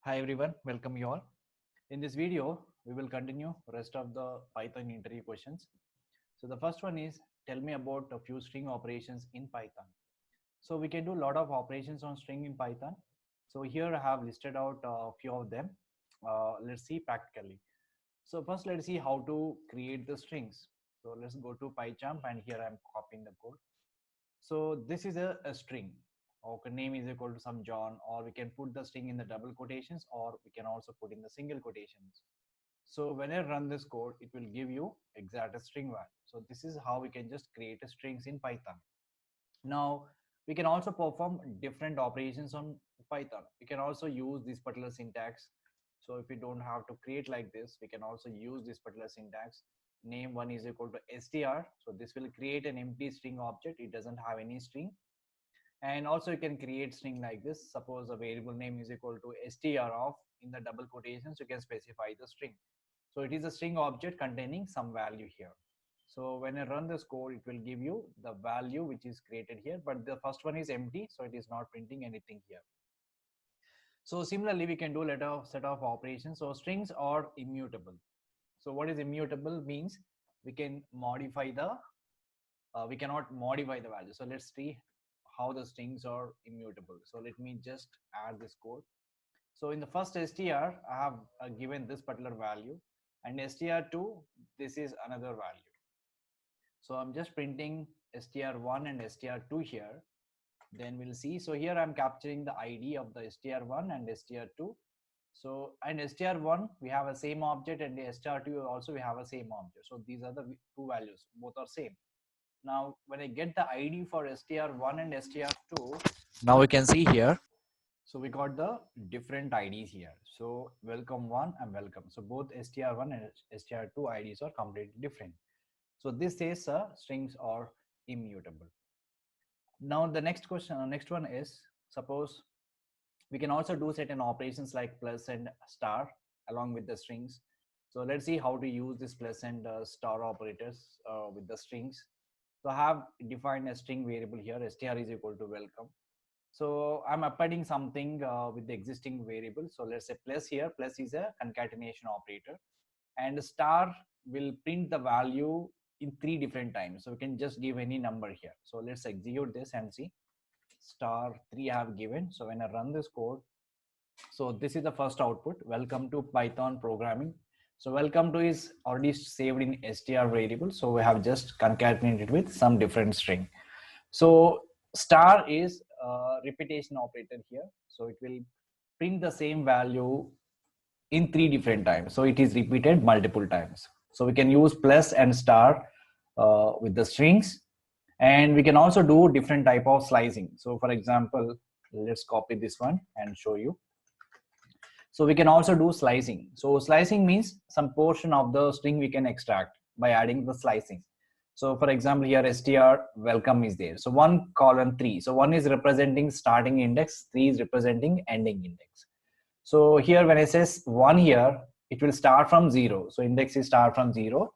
Hi everyone, welcome you all. In this video, we will continue rest of the Python interview questions. So the first one is, tell me about a few string operations in Python. So we can do a lot of operations on string in Python. So here I have listed out a few of them. Let's see practically. So first let's see how to create the strings. So let's go to PyCharm and here I'm copying the code. So this is a string. Okay, name is equal to some John, or we can put the string in the double quotations, or we can also put in the single quotations. So when I run this code, it will give you exact string value. So this is how we can just create a strings in Python. Now we can also perform different operations on Python. We can also use this particular syntax. So if we don't have to create like this, we can also use this particular syntax. Name one is equal to str. So this will create an empty string object. It doesn't have any string. And also you can create string like this. Suppose a variable name is equal to str of, in the double quotations you can specify the string. So it is a string object containing some value here. So when I run this code, it will give you the value which is created here, but the first one is empty, so it is not printing anything here. So similarly we can do a set of operations. So strings are immutable. So what is immutable means? We can modify the we cannot modify the value. So let's see how the strings are immutable. So let me just add this code. So in the first str, I have given this particular value, and str2, this is another value. So I'm just printing str1 and str2 here. Then we'll see. So here I'm capturing the ID of the str1 and str2. So and str1 we have a same object, and the str2 also we have a same object. So these are the two values, both are same. Now when I get the ID for str1 and str2, now we can see here. So we got the different IDs here. So welcome 1 and welcome. So both str1 and str2 IDs are completely different. So this says strings are immutable. Now the next one is, suppose we can also do certain operations like plus and star along with the strings. So let's see how to use this plus and star operators with the strings. So I have defined a string variable here, str is equal to welcome. So I'm appending something with the existing variable. So let's say plus here, plus is a concatenation operator, and star will print the value in 3 different times. So we can just give any number here. So let's execute this and see. Star 3 I have given. So when I run this code, so this is the first output. Welcome to Python programming. So welcome to is already saved in str variable. So we have just concatenated with some different string. So star is a repetition operator here. So it will print the same value in 3 different times. So it is repeated multiple times. So we can use plus and star with the strings, and we can also do different type of slicing. So for example, let's copy this one and show you. So we can also do slicing. So slicing means some portion of the string we can extract by adding the slicing. So for example, here str welcome is there. So 1 colon 3. So 1 is representing starting index, 3 is representing ending index. So here when I says 1 here, it will start from 0. So index is start from 0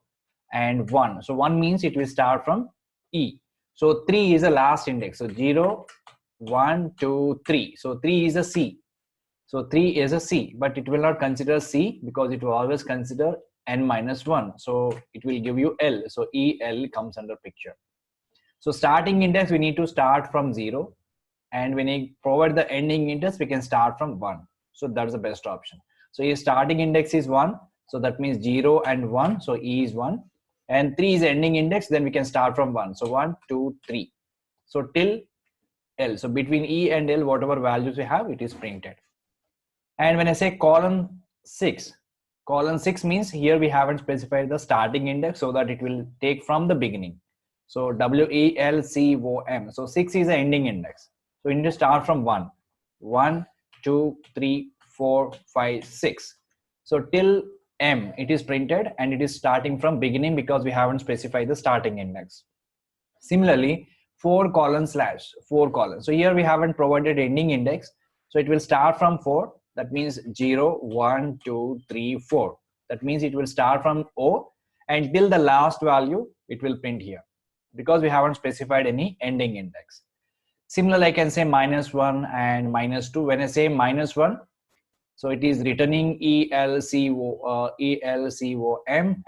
and 1. So 1 means it will start from E. So 3 is the last index. So 0, 1, 2, 3. So 3 is a C. So 3 is a C, but it will not consider C because it will always consider n minus 1. So it will give you L. So EL comes under picture. So starting index, we need to start from 0. And when you provide the ending index, we can start from 1. So that's the best option. So your starting index is 1. So that means 0 and 1. So E is 1. And 3 is ending index. Then we can start from 1. So 1, 2, 3. So till L. So between E and L, whatever values we have, it is printed. And when I say colon 6 means here we haven't specified the starting index, so that it will take from the beginning. So WELCOM. So 6 is the ending index. So you need to start from 1. 1, 2, 3, 4, 5, 6. So till M it is printed, and it is starting from beginning because we haven't specified the starting index. Similarly, 4 colon slash 4 colon. So here we haven't provided ending index. So it will start from 4. That means 0, 1, 2, 3, 4. That means it will start from O, and till the last value it will print here because we haven't specified any ending index. Similarly, I can say -1 and -2. When I say -1, So it is returning ELCOM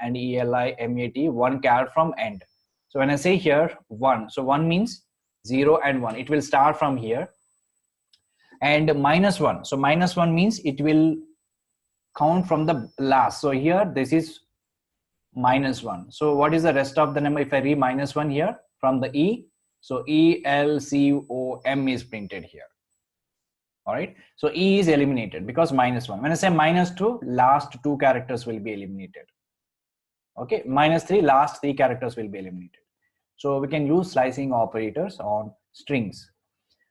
and ELIMAT, one char from end. So when I say here 1, so 1 means 0 and 1. It will start from here. And -1. So -1 means it will count from the last. So here this is -1. So what is the rest of the number? If I read -1 here from the E, so ELCOM is printed here. All right. So E is eliminated because -1. When I say -2, last 2 characters will be eliminated. Okay. -3, last 3 characters will be eliminated. So we can use slicing operators on strings.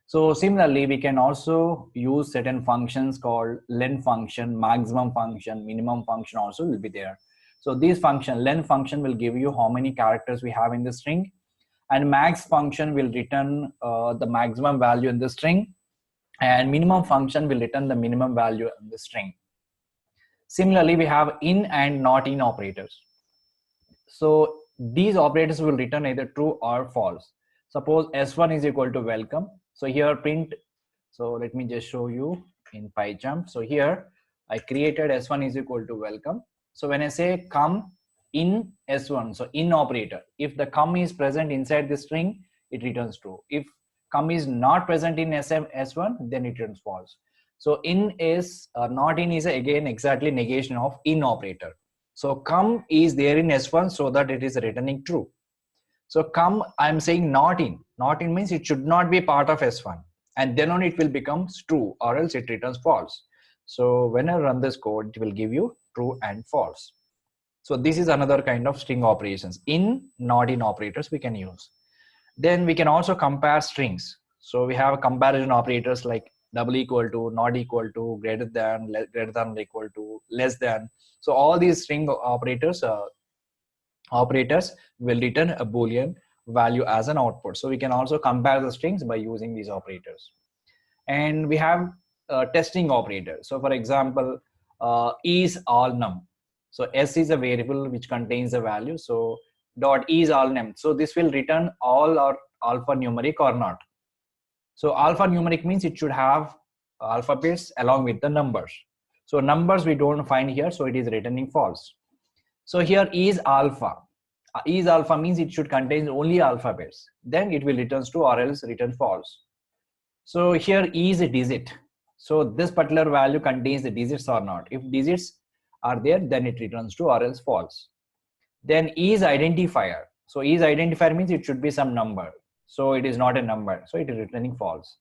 So similarly, we can also use certain functions called len function, maximum function, minimum function also will be there. So this function, len function, will give you how many characters we have in the string, and max function will return the maximum value in the string, and minimum function will return the minimum value in the string. Similarly, we have in and not in operators. So these operators will return either true or false. Suppose S1 is equal to welcome. So here print, so let me just show you in PyCharm. So here I created S1 is equal to welcome. So when I say come in S1, so in operator, if the come is present inside the string, it returns true. If come is not present in S1, then it returns false. So in is not in is again exactly negation of in operator. So come is there in S1, so that it is returning true. So come, I'm saying not in. Not in means it should not be part of S1, and then on it will become true, or else it returns false. So when I run this code, it will give you true and false. So this is another kind of string operations. In, not in operators we can use. Then we can also compare strings. So we have comparison operators like double equal to, not equal to, greater than or equal to, less than. So all these string operators will return a Boolean value as an output. So we can also compare the strings by using these operators. And we have testing operators. So for example, is all num. So S is a variable which contains a value. So dot is all num. So this will return all or alphanumeric or not. So alphanumeric means it should have alphabets along with the numbers. So numbers we don't find here, so it is returning false. So here is alpha. Is alpha means it should contain only alphabets. Then it will return true or else return false. So here is a digit. So this particular value contains the digits or not. If digits are there, then it returns true or else false. Then is identifier. So is identifier means it should be some number. So it is not a number. So it is returning false.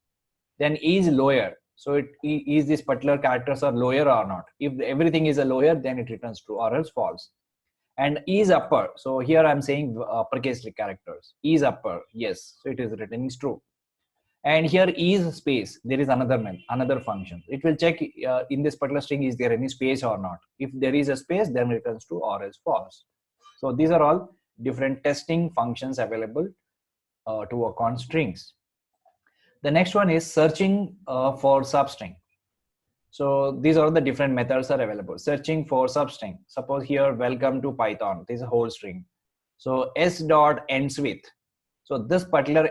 Then is lower. So is this particular characters are lower or not. If everything is a lower, then it returns true or else false. And is upper. So here I'm saying uppercase characters. Is upper. Yes. So it is returning true. And here is space. There is another function. It will check in this particular string is there any space or not. If there is a space, then it returns true or else false. So these are all different testing functions available to work on strings. The next one is searching for substring. So these are the different methods are available. Searching for substring. Suppose here welcome to Python. This is a whole string. So s dot ends with. So this particular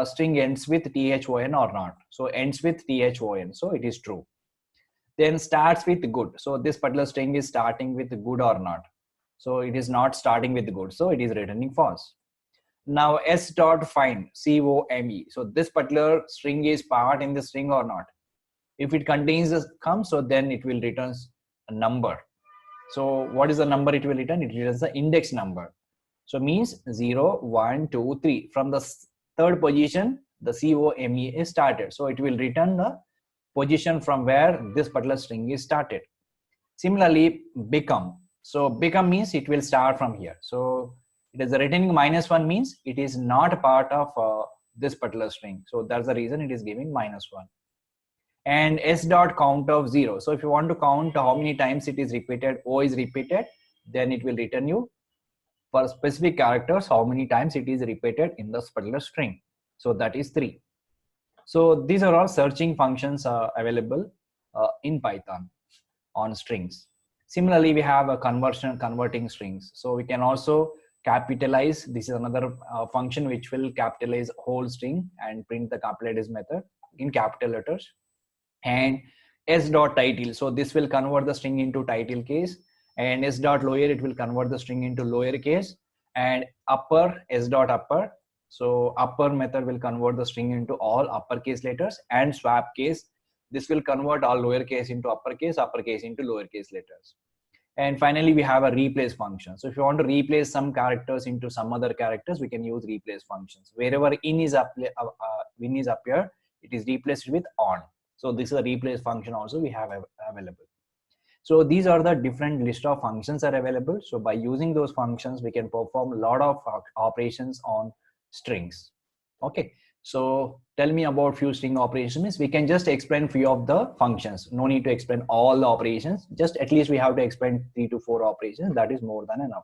string ends with thon or not. So ends with thon. So it is true. Then starts with good. So this particular string is starting with good or not. So it is not starting with good. So it is returning false. Now s dot find, COME. So this particular string is part in the string or not. If it contains a come, so then it will return a number. So what is the number it will return? It returns the index number. So means 0, 1, 2, 3. From the third position, the COME is started. So it will return the position from where this particular string is started. Similarly, become. So become means it will start from here. So it is returning -1 means it is not a part of this particular string. So that's the reason it is giving -1. And s dot count of 0. So if you want to count how many times it is repeated, O is repeated, then it will return you for specific characters how many times it is repeated in this particular string. So that is 3. So these are all searching functions available in Python on strings. Similarly, we have a converting strings. So we can also capitalize. This is another function which will capitalize whole string and print the capitalize method in capital letters. And s dot title, so this will convert the string into title case, and s dot lower, it will convert the string into lower case, and upper, s dot upper, so upper method will convert the string into all uppercase letters, and swap case, this will convert all lowercase into uppercase into lowercase letters. And finally, we have a replace function. So if you want to replace some characters into some other characters, we can use replace functions. Wherever in is appear, it is replaced with on. So this is a replace function also we have available. So these are the different list of functions are available. So by using those functions, we can perform a lot of operations on strings. Okay. So tell me about few string operations. We can just explain few of the functions. No need to explain all the operations. Just at least we have to explain 3 to 4 operations. That is more than enough.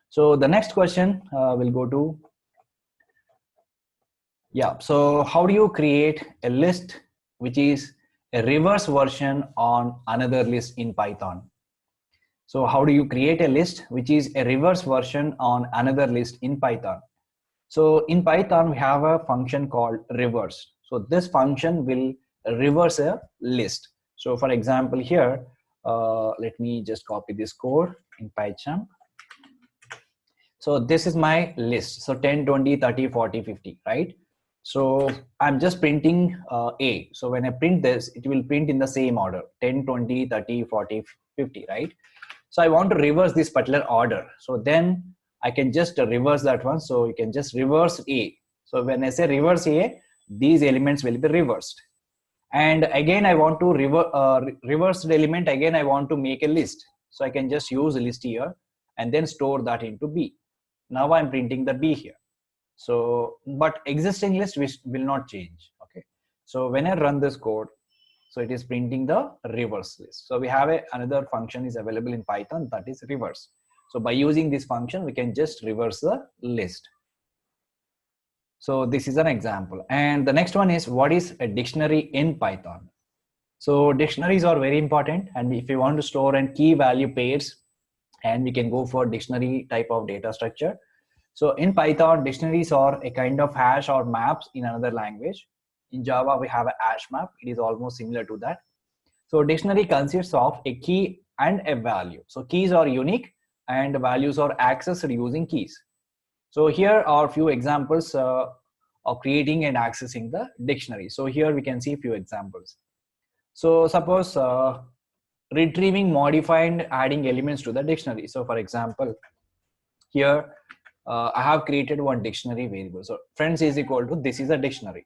So the next question will go to, so how do you create a list which is a reverse version on another list in Python? So how do you create a list which is a reverse version on another list in Python? So in Python, we have a function called reverse. So this function will reverse a list. So for example, here, let me just copy this code in PyCharm. So this is my list. So 10, 20, 30, 40, 50, right? So I'm just printing A. So when I print this, it will print in the same order, 10, 20, 30, 40, 50, right? So I want to reverse this particular order. So then I can just reverse that one. So you can just reverse A. So when I say reverse A, these elements will be reversed. And again, I want to reverse the element. Again, I want to make a list. So I can just use a list here and then store that into B. Now I'm printing the B here. So, but existing list will not change. Okay. So when I run this code, so it is printing the reverse list. So we have another function is available in Python, that is reverse. So by using this function, we can just reverse the list. So this is an example. And the next one is, what is a dictionary in Python? So dictionaries are very important. And if you want to store and key value pairs, and we can go for dictionary type of data structure. So in Python, dictionaries are a kind of hash or maps in another language. In Java, we have a hash map. It is almost similar to that. So dictionary consists of a key and a value. So keys are unique and values are accessed using keys. So here are a few examples of creating and accessing the dictionary. So here we can see a few examples. So suppose retrieving, modifying, adding elements to the dictionary. So for example, here I have created one dictionary variable. So friends is equal to, this is a dictionary.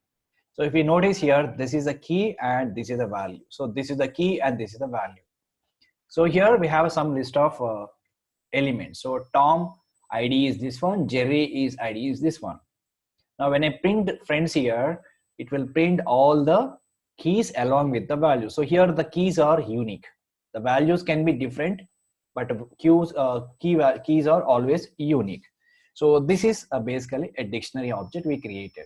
So if you notice here, this is a key and this is a value. So this is the key and this is the value. So here we have some list of elements. So Tom ID is this one, Jerry is ID is this one. Now when I print friends here, it will print all the keys along with the value. So here the keys are unique. The values can be different, but keys are always unique. So this is basically a dictionary object we created.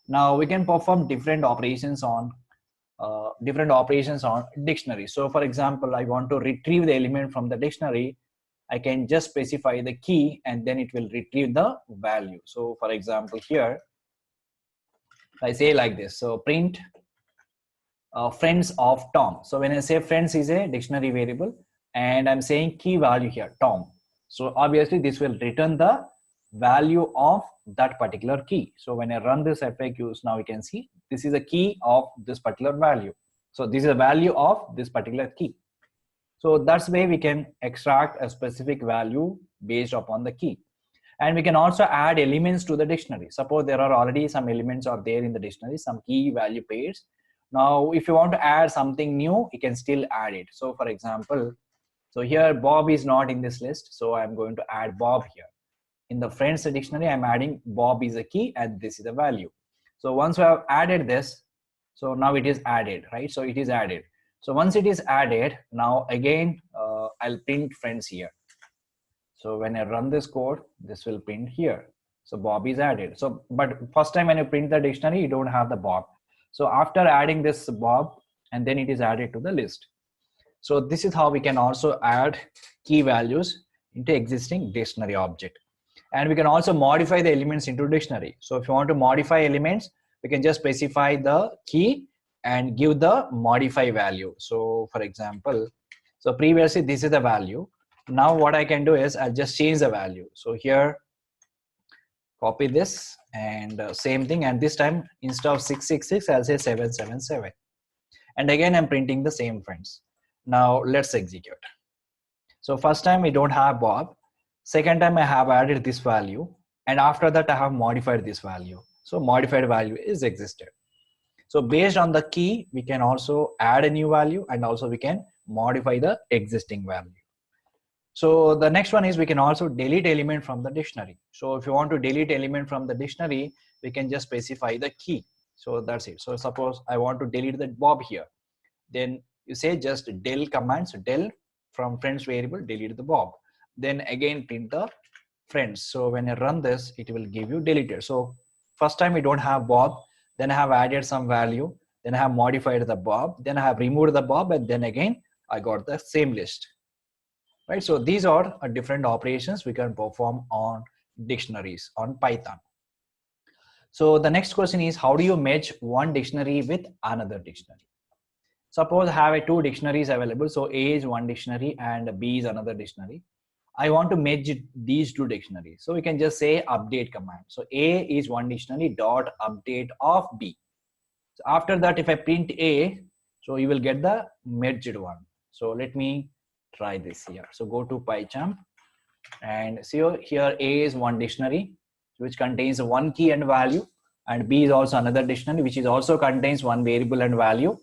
Now we can perform different operations on dictionary. So for example, I want to retrieve the element from the dictionary. I can just specify the key and then it will retrieve the value. So for example, here I say like this. So print friends of Tom. So when I say friends is a dictionary variable and I'm saying key value here, Tom. So obviously this will return the value of that particular key. So when I run this FAQs, now you can see this is a key of this particular value. So this is a value of this particular key. So that's why we can extract a specific value based upon the key. And we can also add elements to the dictionary. Suppose there are already some elements are there in the dictionary, some key value pairs. Now, if you want to add something new, you can still add it. So for example, so here Bob is not in this list. So I'm going to add Bob here. In the friends dictionary, I'm adding Bob is a key and this is a value. So once we have added this, so now it is added, right? So it is added. So once it is added, now again, I'll print friends here. So when I run this code, this will print here. So Bob is added. So, but first time when you print the dictionary, you don't have the Bob. So after adding this Bob, and then it is added to the list. So this is how we can also add key values into existing dictionary object. And we can also modify the elements into dictionary. So if you want to modify elements, we can just specify the key and give the modify value. So for example, so previously this is the value. Now what I can do is I'll just change the value. So here, copy this and same thing, and this time instead of 666 I'll say 777, and again I'm printing the same friends. Now let's execute. So first time we don't have Bob, second time I have added this value, and after that I have modified this value. So modified value is existed. So based on the key, we can also add a new value, and also we can modify the existing value. So the next one is we can also delete element from the dictionary. So if you want to delete element from the dictionary, we can just specify the key. So that's it. So suppose I want to delete the Bob here, then you say just del command. So del from friends variable, delete the Bob. Then again print the friends. So when you run this, it will give you deleted. So first time we don't have Bob, then I have added some value, then I have modified the Bob, then I have removed the Bob, and then again I got the same list. Right? So these are different operations we can perform on dictionaries on Python. So the next question is, how do you merge one dictionary with another dictionary? Suppose I have two dictionaries available. So A is one dictionary and B is another dictionary. I want to merge these two dictionaries. So we can just say update command. So A is one dictionary dot update of B. So after that, if I print A, so you will get the merged one. So let me try this here. So go to PyCharm and see here A is one dictionary which contains one key and value, and B is also another dictionary which is also contains one variable and value.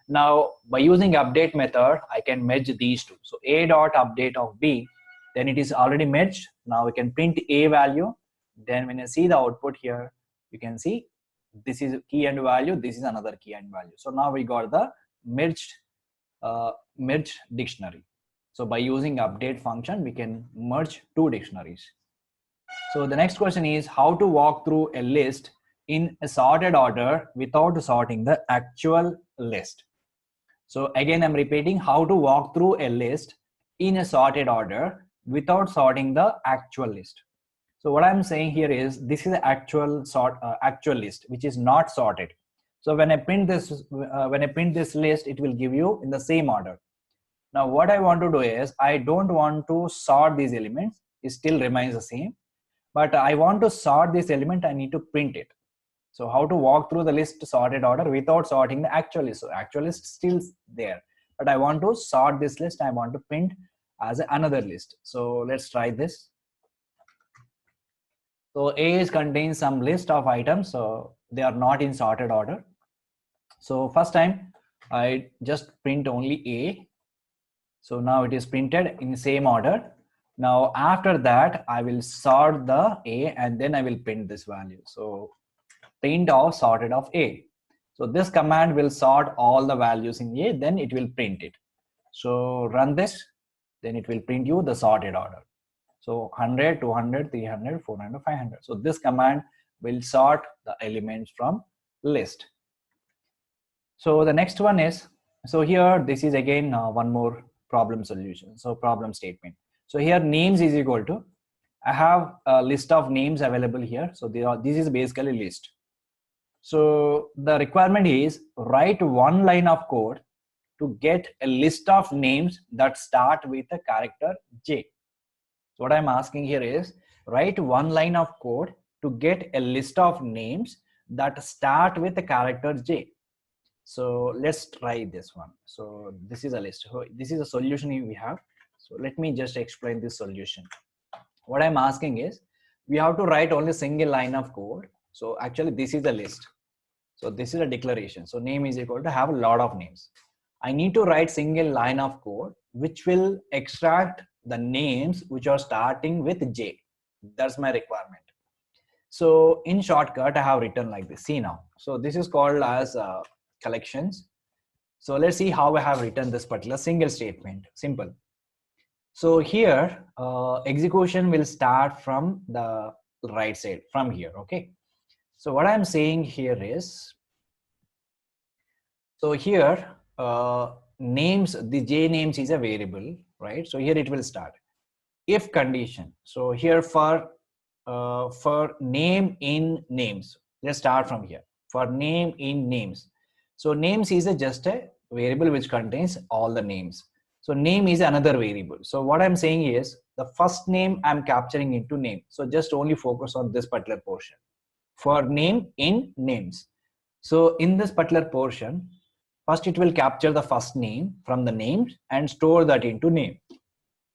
Now by using update method, I can merge these two. So A dot update of B, then it is already merged. Now we can print A value. Then when you see the output here, you can see this is key and value, this is another key and value. So now we got the merged dictionary. So by using update function, we can merge two dictionaries. So the next question is how to walk through a list in a sorted order without sorting the actual list. So again, I'm repeating, how to walk through a list in a sorted order without sorting the actual list. So what I'm saying here is this is the actual list which is not sorted. So when I print this list, it will give you in the same order. Now what I want to do is I don't want to sort these elements. It still remains the same, but I want to sort this element. I need to print it. So how to walk through the list sorted order without sorting the actual list. So actual list still there, but I want to sort this list. I want to print as another list. So let's try this. So A is contains some list of items. So they are not in sorted order. So first time I just print only A. So now it is printed in the same order. Now after that, I will sort the A and then I will print this value. So print of sorted of A. So this command will sort all the values in A, then it will print it. So run this, then it will print you the sorted order. So 100, 200, 300, 400, 500. So this command will sort the elements from list. So the next one is, so here this is again one more problem solution. So problem statement. So here names is equal to, I have a list of names available here. So this is basically list. So the requirement is write one line of code to get a list of names that start with a character J. So what I'm asking here is write one line of code to get a list of names that start with the character J. So let's try this one. So this is a list. So this is a solution we have. So let me just explain this solution. What I'm asking is we have to write only a single line of code. So actually this is a list. So this is a declaration. So name is equal to have a lot of names. I need to write single line of code which will extract the names which are starting with J. That's my requirement. So in shortcut, I have written like this. See now. So this is called as collections. So let's see how I have written this particular single statement. Simple. So here execution will start from the right side from here. Okay. So what I'm saying here is, so here names, the J names is a variable, right? So here it will start. If condition. So here for name in names, let's start from here. For name in names. So names is just a variable which contains all the names. So name is another variable. So what I'm saying is the first name I'm capturing into name. So just only focus on this particular portion for name in names. So in this particular portion, first it will capture the first name from the names and store that into name.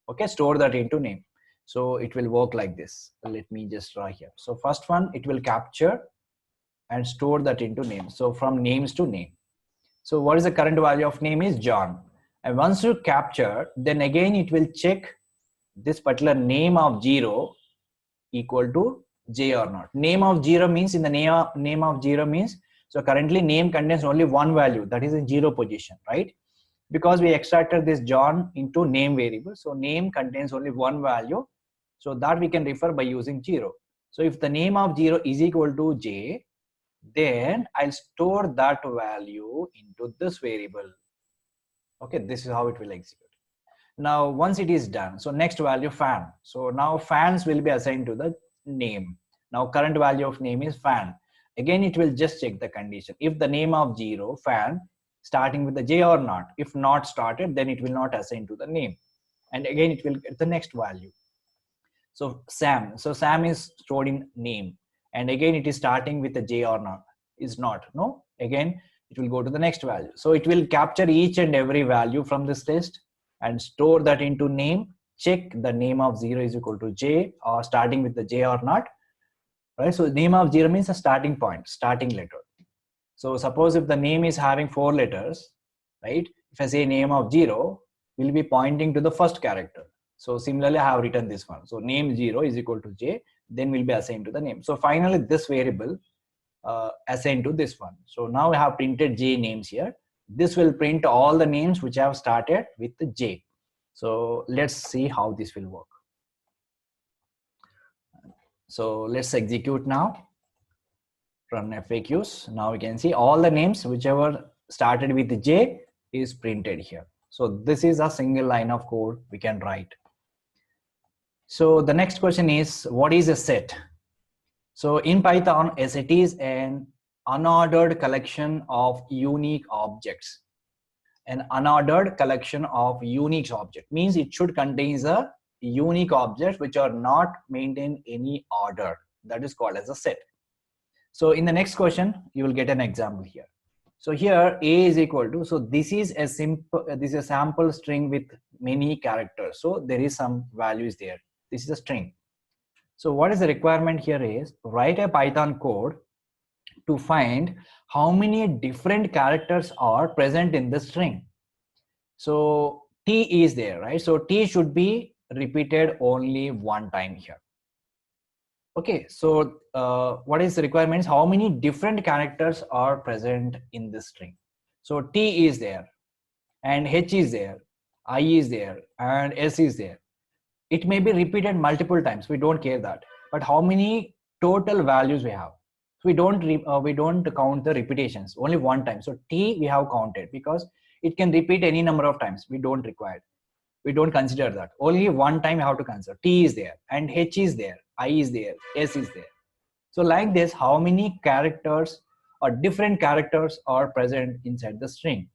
Okay, store that into name. So it will work like this. Let me just draw here. So first one, it will capture and store that into name. So from names to name. So what is the current value of name is John. And once you capture, then again it will check this particular name of 0 equal to J or not. Name of 0 means in the name of 0 means, so currently name contains only one value, that is in 0 position, right? Because we extracted this John into name variable. So name contains only one value. So that we can refer by using 0. So if the name of 0 is equal to J, then I'll store that value into this variable. Okay, this is how it will execute. Now, once it is done, so next value fan. So now fans will be assigned to the name. Now current value of name is fan. Again, it will just check the condition. If the name of 0, fan, starting with the J or not. If not started, then it will not assign to the name. And again, it will get the next value. So Sam. So Sam is stored in name. And again, it is starting with the J or not. Is not. No. Again, it will go to the next value. So it will capture each and every value from this list and store that into name. Check the name of 0 is equal to J or starting with the J or not. Right. So name of 0 means a starting point, starting letter. So suppose if the name is having 4 letters, right? If I say name of 0, will be pointing to the first character. So similarly, I have written this one. So name 0 is equal to J, then will be assigned to the name. So finally, this variable assigned to this one. So now I have printed J names here. This will print all the names which have started with the J. So let's see how this will work. So let's execute now. Run FAQs. Now we can see all the names whichever started with J is printed here. So this is a single line of code we can write. So the next question is, what is a set? So in Python, a set is an unordered collection of unique objects. An unordered collection of unique objects means it should contain a unique objects which are not maintained any order. That is called as a set. So in the next question, you will get an example here. So here A is equal to, so this is a sample string with many characters. So there is some values there. This is a string. So what is the requirement here is write a Python code to find how many different characters are present in the string. So T is there, right? So T should be repeated only one time here. Okay, so what is the requirements? How many different characters are present in this string? So T is there, and H is there, I is there, and S is there. It may be repeated multiple times. We don't care that. But how many total values we have? So we don't count the repetitions. Only one time. So T we have counted because it can repeat any number of times. We don't require it. We don't consider that. Only one time you have to consider. T is there, and H is there, I is there, S is there. So like this, how many characters or different characters are present inside the string?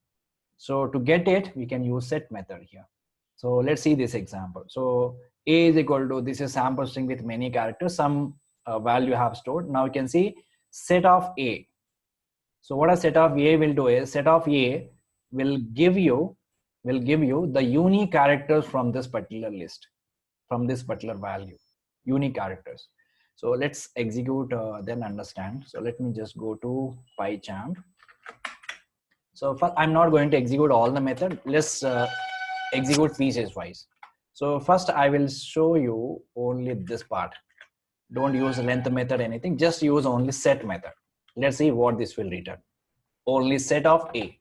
So to get it, we can use set method here. So let's see this example. So A is equal to, this is sample string with many characters, some value have stored. Now you can see set of A. So what a set of A will do is set of A will give you the unique characters from this particular list, from this particular value, unique characters. So let's execute, then understand. So let me just go to PyCharm. So first, I'm not going to execute all the method. Let's execute pieces wise. So first I will show you only this part. Don't use length method, anything, just use only set method. Let's see what this will return. Only set of A.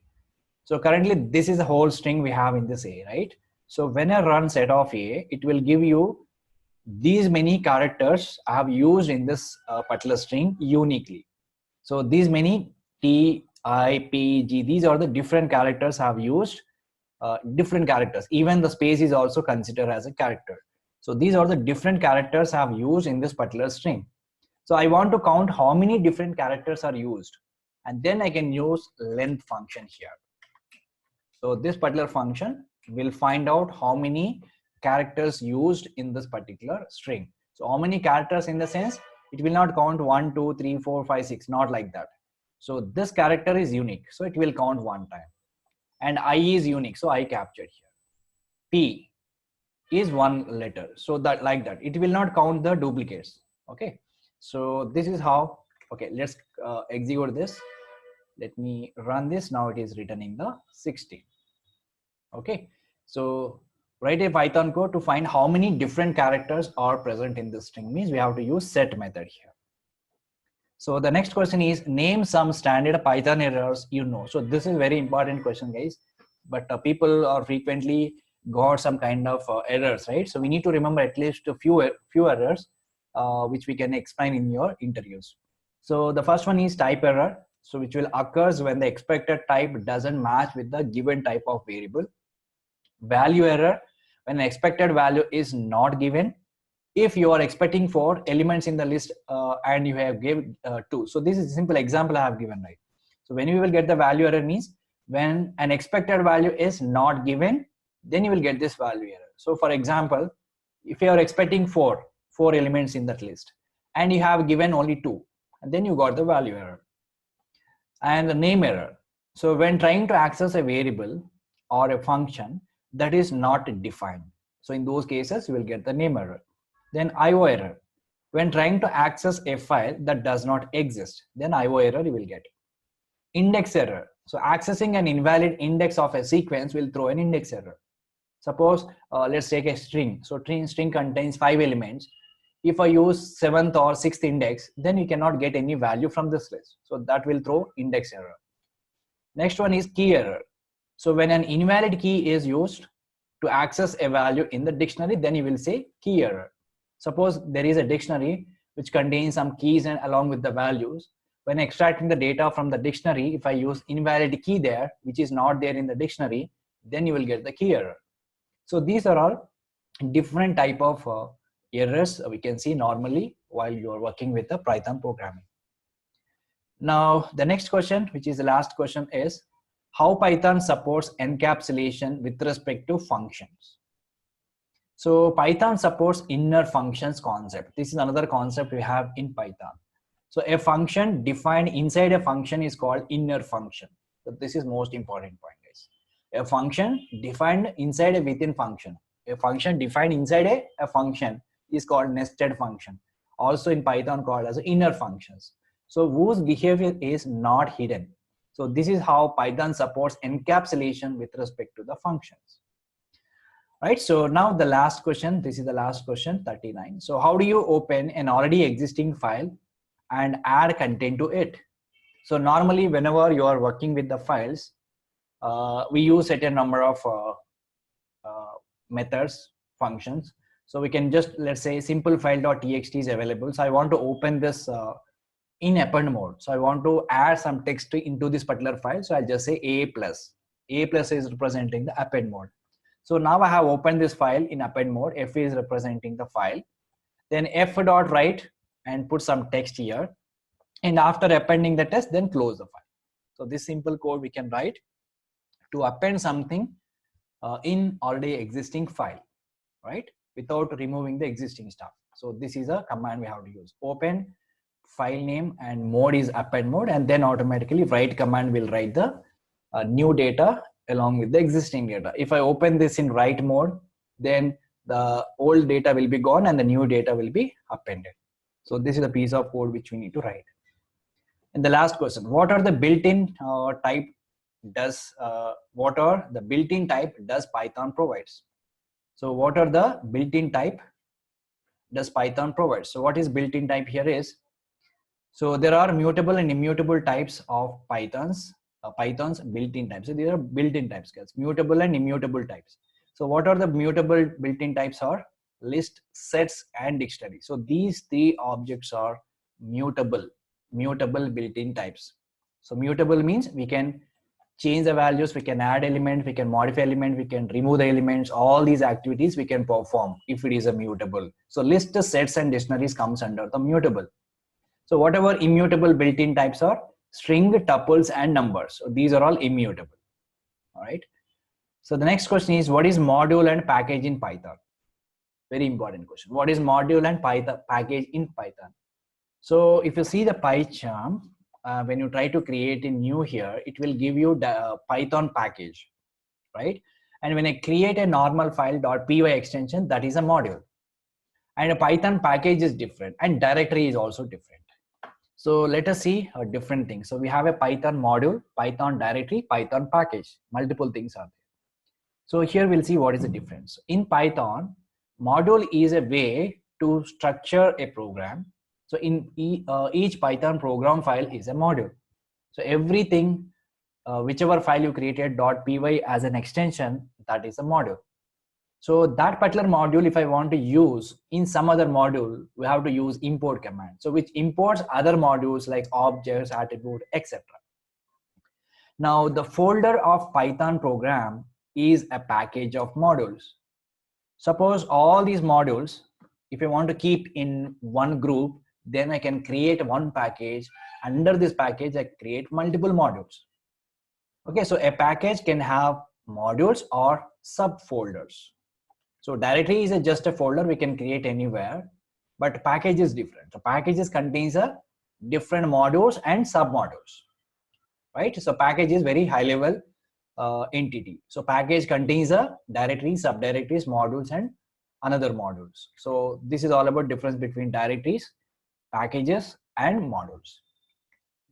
So currently this is a whole string we have in this A, right? So when I run set of A, it will give you these many characters I have used in this particular string uniquely. So these many T, I, P, G, these are the different characters I have used, different characters. Even the space is also considered as a character. So these are the different characters I have used in this particular string. So I want to count how many different characters are used. and then I can use length function here. So this particular function will find out how many characters used in this particular string. So how many characters in the sense, it will not count 1, 2, 3, 4, 5, 6, not like that. So this character is unique, so it will count one time. And I is unique, so I captured here. P is one letter, so that like that, it will not count the duplicates. Okay, so this is how. Okay, let's execute this. Let me run this. Now it is returning the 16. Okay, so write a Python code to find how many different characters are present in the string. Means we have to use set method here. So the next question is, name some standard Python errors you know. So this is very important question, guys, but people are frequently got some kind of errors, right? So we need to remember at least a few errors which we can explain in your interviews. So the first one is type error, so which will occurs when the expected type doesn't match with the given type of variable. Value error, when the expected value is not given. If you are expecting 4 elements in the list and you have given 2. So this is a simple example I have given, right? So when you will get the value error means when an expected value is not given, then you will get this value error. So for example, if you are expecting 4 elements in that list and you have given only 2, and then you got the value error. And the name error. So when trying to access a variable or a function that is not defined, so in those cases you will get the name error. Then IO error, when trying to access a file that does not exist, then IO error you will get. Index error, so accessing an invalid index of a sequence will throw an index error. Suppose let's take a string. So string contains 5 elements. If I use 7th or 6th index, then you cannot get any value from this list. So that will throw index error. Next one is key error. So when an invalid key is used to access a value in the dictionary, then you will say key error. Suppose there is a dictionary which contains some keys and along with the values. When extracting the data from the dictionary, if I use invalid key there, which is not there in the dictionary, then you will get the key error. So these are all different type of errors we can see normally while you are working with the Python programming. Now the next question, which is the last question, is how Python supports encapsulation with respect to functions. So Python supports inner functions concept. This is another concept we have in Python. So a function defined inside a function is called inner function. So this is most important point, guys. A function defined inside a within function. A function defined inside a function is called nested function. Also in Python called as inner functions. So whose behavior is not hidden. So this is how Python supports encapsulation with respect to the functions. Right, so now the last question, this is the last question, 39. So how do you open an already existing file and add content to it? So normally whenever you are working with the files, we use certain number of methods, functions. So we can just, let's say simple file.txt is available. So I want to open this in append mode. So I want to add some text into this particular file. So I'll just say A+. A+ is representing the append mode. So now I have opened this file in append mode. F is representing the file. Then f.write and put some text here. And after appending the text, then close the file. So this simple code we can write to append something in already existing file, right? Without removing the existing stuff. So this is a command we have to use. Open file name and mode is append mode, and then automatically write command will write the new data along with the existing data. If I open this in write mode, then the old data will be gone and the new data will be appended. So this is a piece of code which we need to write. And the last question, what are the built-in type does Python provides? So what are the built-in type does Python provide? So what is built-in type here is, so there are mutable and immutable types of Python's built-in types. So these are built-in types, guys, mutable and immutable types. So what are the mutable built-in types are? List, sets, and dictionary. So these 3 objects are mutable built-in types. So mutable means we can change the values, we can add elements, we can modify elements, we can remove the elements. All these activities we can perform if it is a mutable. So list, sets, and dictionaries comes under the mutable. So whatever immutable built-in types are, string, tuples, and numbers. So these are all immutable. All right. So the next question is, what is module and package in Python? Very important question. What is module and Python package in Python? So if you see the PyCharm, when you try to create a new here, it will give you the Python package, right? And when I create a normal file .py extension, that is a module. And a Python package is different, and directory is also different. So let us see a different thing. So we have a Python module, Python directory, Python package. Multiple things are there. So here we'll see what is the difference. In Python, module is a way to structure a program. So in each Python program file is a module. So everything, whichever file you created .py as an extension, that is a module. So that particular module, if I want to use in some other module, we have to use import command. So which imports other modules like objects, attribute, etc. Now the folder of Python program is a package of modules. Suppose all these modules, if I want to keep in one group, then I can create one package. Under this package, I create multiple modules. Okay, so a package can have modules or subfolders. So directory is just a folder we can create anywhere, but package is different. So packages contains a different modules and submodules, right? So package is very high level entity. So package contains a directory, subdirectories, modules, and another modules. So this is all about difference between directories, packages, and modules.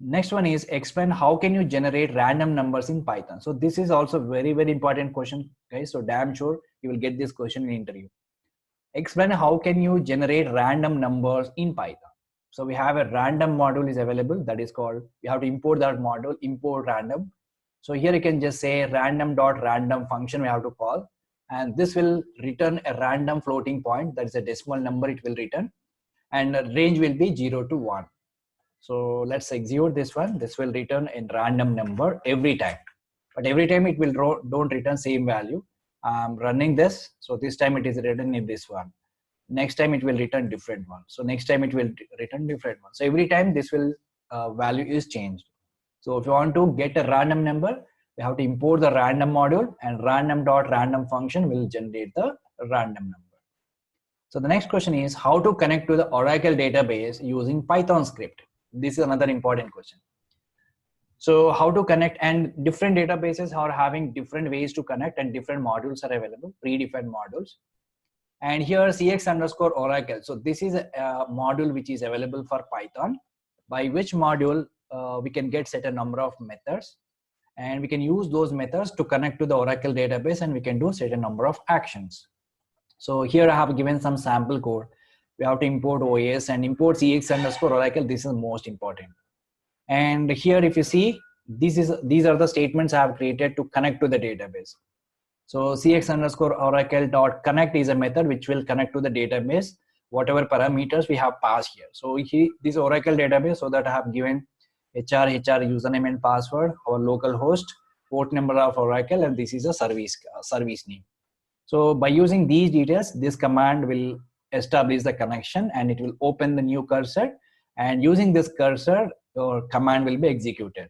Next one is explain how can you generate random numbers in Python. So this is also very, very important question, guys. So damn sure you will get this question in interview. Explain how can you generate random numbers in Python. So we have a random module is available, that is called, we have to import that module, import random. So here you can just say random.random function we have to call, and this will return a random floating point, that is a decimal number it will return, and range will be 0 to 1. So let's execute this one. This will return a random number every time, but every time it will don't return same value. I'm running this, so this time it is written in this one. Next time it will return different one. So next time it will return different one. So every time this will value is changed. So if you want to get a random number, you have to import the random module, and random.random function will generate the random number. So the next question is how to connect to the Oracle database using Python script. This is another important question. So how to connect, and different databases are having different ways to connect, and different modules are available, predefined modules. And here cx_oracle. So this is a module which is available for Python, by which module we can get certain number of methods, and we can use those methods to connect to the Oracle database, and we can do certain number of actions. So here I have given some sample code. We have to import OS and import cx_oracle. This is most important. And here if you see, these are the statements I have created to connect to the database. So cx_oracle.connect is a method which will connect to the database, whatever parameters we have passed here. So this Oracle database, so that I have given HR username and password, our local host, port number of Oracle, and this is a service name. So by using these details, this command will establish the connection, and it will open the new cursor, and using this cursor your command will be executed.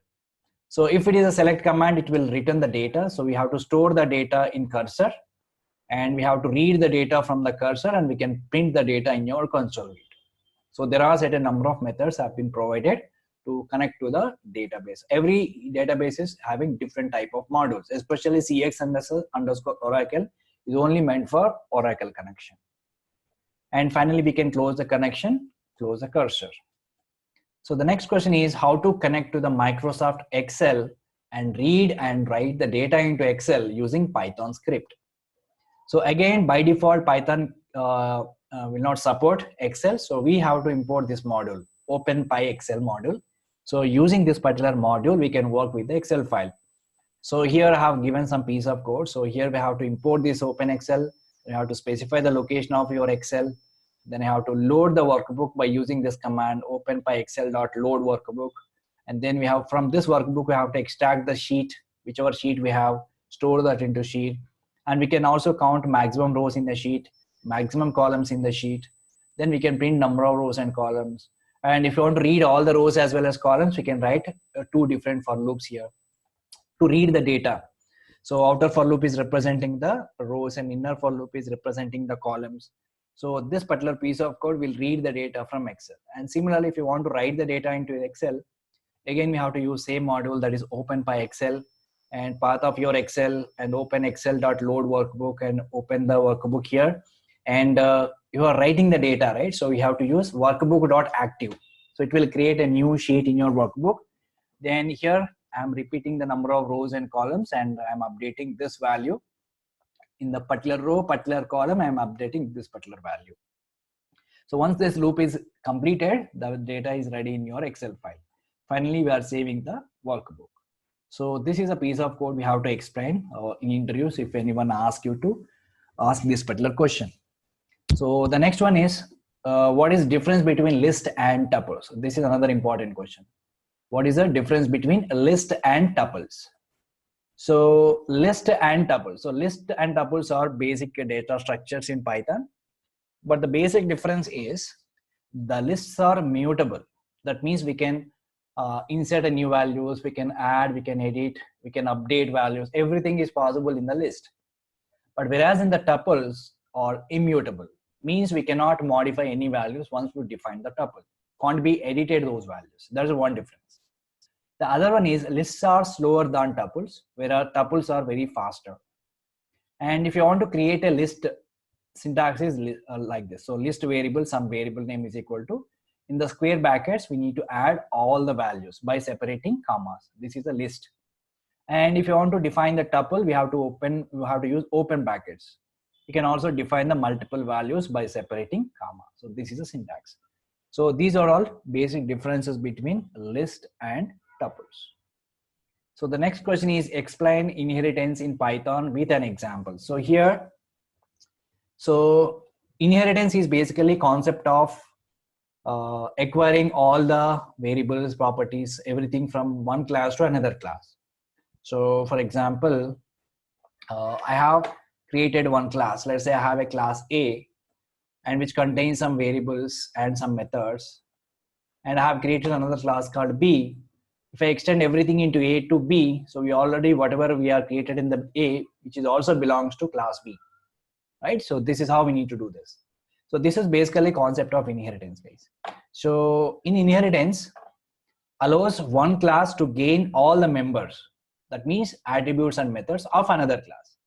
So if it is a select command, it will return the data. So we have to store the data in cursor, and we have to read the data from the cursor, and we can print the data in your console. So there are certain number of methods have been provided to connect to the database. Every database is having different type of modules, especially cx_oracle is only meant for Oracle connection. And finally, we can close the connection, close the cursor. So the next question is how to connect to the Microsoft Excel and read and write the data into Excel using Python script. So again, by default, Python will not support Excel. So we have to import this module, OpenPyExcel module. So using this particular module, we can work with the Excel file. So here I have given some piece of code. So here we have to import this OpenExcel. You have to specify the location of your Excel. Then I have to load the workbook by using this command openpyexcel.load workbook. And then we have, from this workbook, we have to extract the sheet, whichever sheet we have, store that into sheet. And we can also count maximum rows in the sheet, maximum columns in the sheet. Then we can print number of rows and columns. And if you want to read all the rows as well as columns, we can write two different for loops here to read the data. So outer for loop is representing the rows and inner for loop is representing the columns. So this particular piece of code will read the data from Excel. And similarly, if you want to write the data into Excel, again, we have to use same module, that is open PyExcel, and path of your Excel and open excel.load workbook and open the workbook here. And you are writing the data, right? So you have to use workbook.active. So it will create a new sheet in your workbook. Then here I'm repeating the number of rows and columns, and I'm updating this value in the particular row, particular column. I'm updating this particular value. So once this loop is completed, the data is ready in your Excel file. Finally, we are saving the workbook. So this is a piece of code we have to explain in interviews if anyone asks you to ask this particular question. So the next one is, what is difference between list and tuples? So this is another important question. What is the difference between a list and tuples? So list and tuples. So list and tuples are basic data structures in Python. But the basic difference is the lists are mutable. That means we can insert a new values, we can add, we can edit, we can update values. Everything is possible in the list. But whereas in the tuples are immutable, means we cannot modify any values once we define the tuple. Can't be edited those values. That's one difference. The other one is lists are slower than tuples, whereas tuples are very faster. And if you want to create a list, syntax is like this. So list variable, some variable name is equal to, in the square brackets, we need to add all the values by separating commas. This is a list. And if you want to define the tuple, we have to use open brackets. You can also define the multiple values by separating comma. So this is a syntax. So these are all basic differences between list and tuples. So the next question is, explain inheritance in Python with an example. So here, so inheritance is basically concept of acquiring all the variables, properties, everything from one class to another class. So for example, I have created one class. Let's say I have a class A, and which contains some variables and some methods. And I have created another class called B. If I extend everything into A to B, so we already, whatever we are created in the A, which is also belongs to class B, right? So this is how we need to do this. So this is basically concept of inheritance, guys. So in inheritance, allows one class to gain all the members. That means attributes and methods of another class.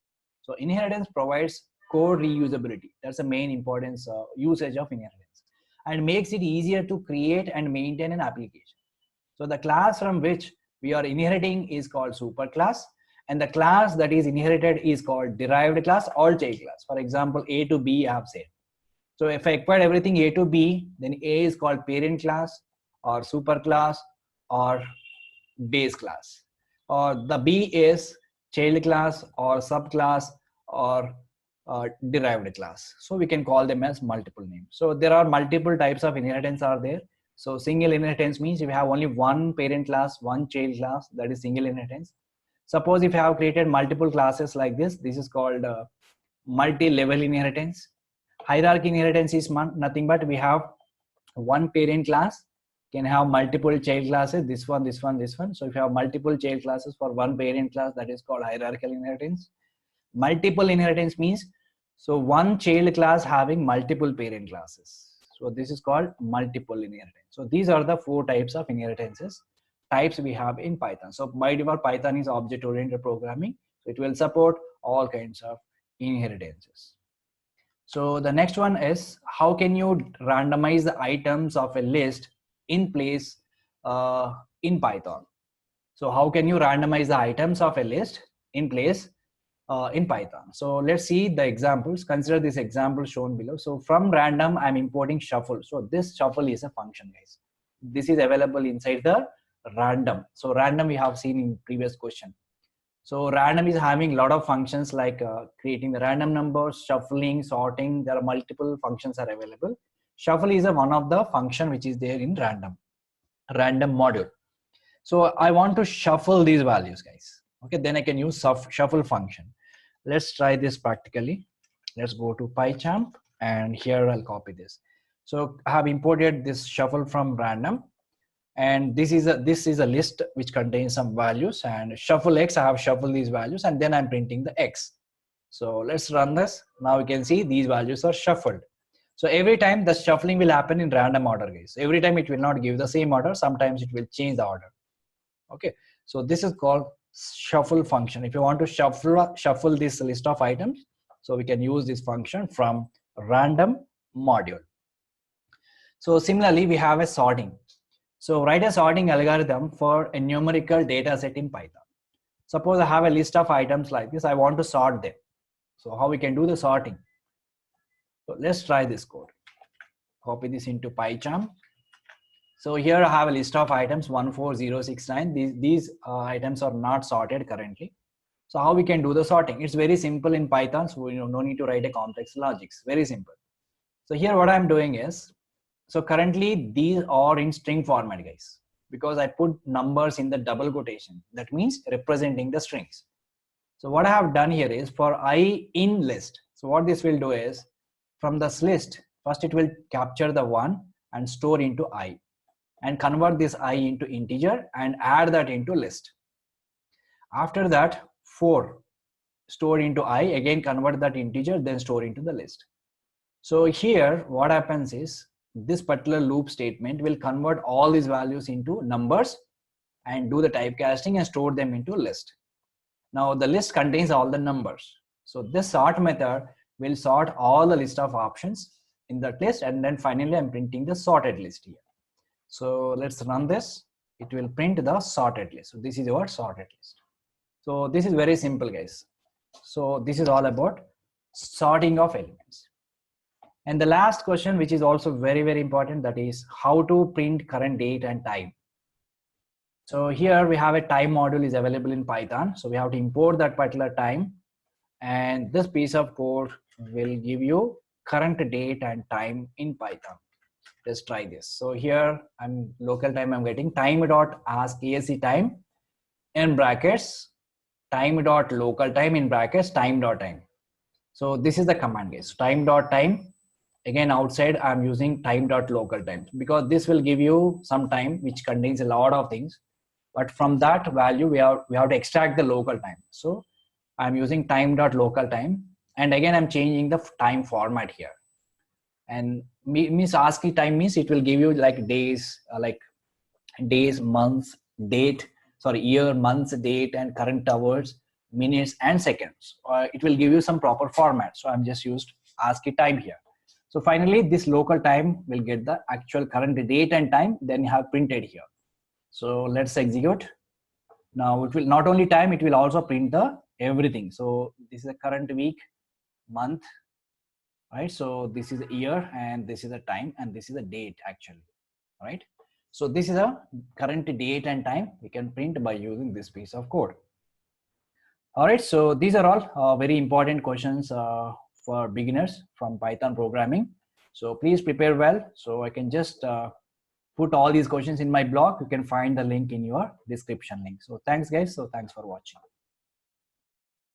So inheritance provides code reusability. That's the main importance usage of inheritance, and makes it easier to create and maintain an application. So the class from which we are inheriting is called superclass, and the class that is inherited is called derived class or child class. For example, A to B I have said. So if I acquired everything A to B, then A is called parent class or superclass or base class, or the B is child class or subclass or derived class. So we can call them as multiple names. So there are multiple types of inheritance are there. So single inheritance means if you have only one parent class, one child class, that is single inheritance. Suppose if you have created multiple classes like this, this is called multi-level inheritance. Hierarchy inheritance is nothing but we have one parent class can have multiple child classes, this one, this one, this one. So if you have multiple child classes for one parent class, that is called hierarchical inheritance. Multiple inheritance means, so one child class having multiple parent classes. So this is called multiple inheritance. So these are the four types of inheritances types we have in Python. So by default, Python is object-oriented programming. So it will support all kinds of inheritances. So the next one is, how can you randomize the items of a list in place in Python? So how can you randomize the items of a list in place in Python? So let's see the examples. Consider this example shown below. So from random, I'm importing shuffle. So this shuffle is a function, guys. This is available inside the random. So random we have seen in previous question. So random is having a lot of functions like creating the random numbers, shuffling, sorting. There are multiple functions are available. Shuffle is one of the function which is there in random module. So I want to shuffle these values, guys. Okay, then I can use shuffle function. Let's try this practically. Let's go to PyChamp, and here I'll copy this. So I have imported this shuffle from random, and this is a list which contains some values, and shuffle X, I have shuffled these values, and then I'm printing the X. So let's run this. Now you can see these values are shuffled. So every time the shuffling will happen in random order, guys. Every time it will not give the same order. Sometimes it will change the order. Okay. So this is called shuffle function. If you want to shuffle this list of items, so we can use this function from random module. So similarly, we have a sorting. So write a sorting algorithm for a numerical data set in Python. Suppose I have a list of items like this. I want to sort them. So how we can do the sorting? So let's try this code. Copy this into PyCharm. So here I have a list of items 14069. These items are not sorted currently. So how we can do the sorting? It's very simple in Python. So no need to write a complex logics. Very simple. So here what I'm doing is, so currently these are in string format, guys, because I put numbers in the double quotation. That means representing the strings. So what I have done here is for I in list. So what this will do is, from this list, first it will capture the 1 and store into I, and convert this I into integer and add that into list. After that, 4 store into I, again convert that integer, then store into the list. So here what happens is, this particular loop statement will convert all these values into numbers and do the typecasting and store them into list. Now the list contains all the numbers. So this sort method will sort all the list of options in that list, and then finally I'm printing the sorted list here. So let's run this. It will print the sorted list. So this is your sorted list. So this is very simple, guys. So this is all about sorting of elements. And the last question, which is also very, very important, that is how to print current date and time. So here we have a time module is available in Python. So we have to import that particular time, and this piece of code will give you current date and time in Python. Let's try this. So here I'm local time, I'm getting time.ask ESC time in brackets, time.local time in brackets, time.time. So this is the command, guys. Time.time. Again, outside I'm using time.local time, because this will give you some time which contains a lot of things, but from that value we have to extract the local time. So I'm using time.local time, and again I'm changing the time format here. And means ASCII time means it will give you like days, months, date, year, months, date, and current hours, minutes, and seconds. It will give you some proper format. So I'm just used ASCII time here. So finally, this local time will get the actual current date and time, then you have printed here. So let's execute. Now it will not only time, it will also print the everything. So this is a current week, month, right? So this is a year, and this is a time, and this is a date actually, right? So this is a current date and time we can print by using this piece of code. All right, so these are all very important questions for beginners from Python programming. So please prepare well. So I can just put all these questions in my blog. You can find the link in your description link. So thanks, guys. So thanks for watching.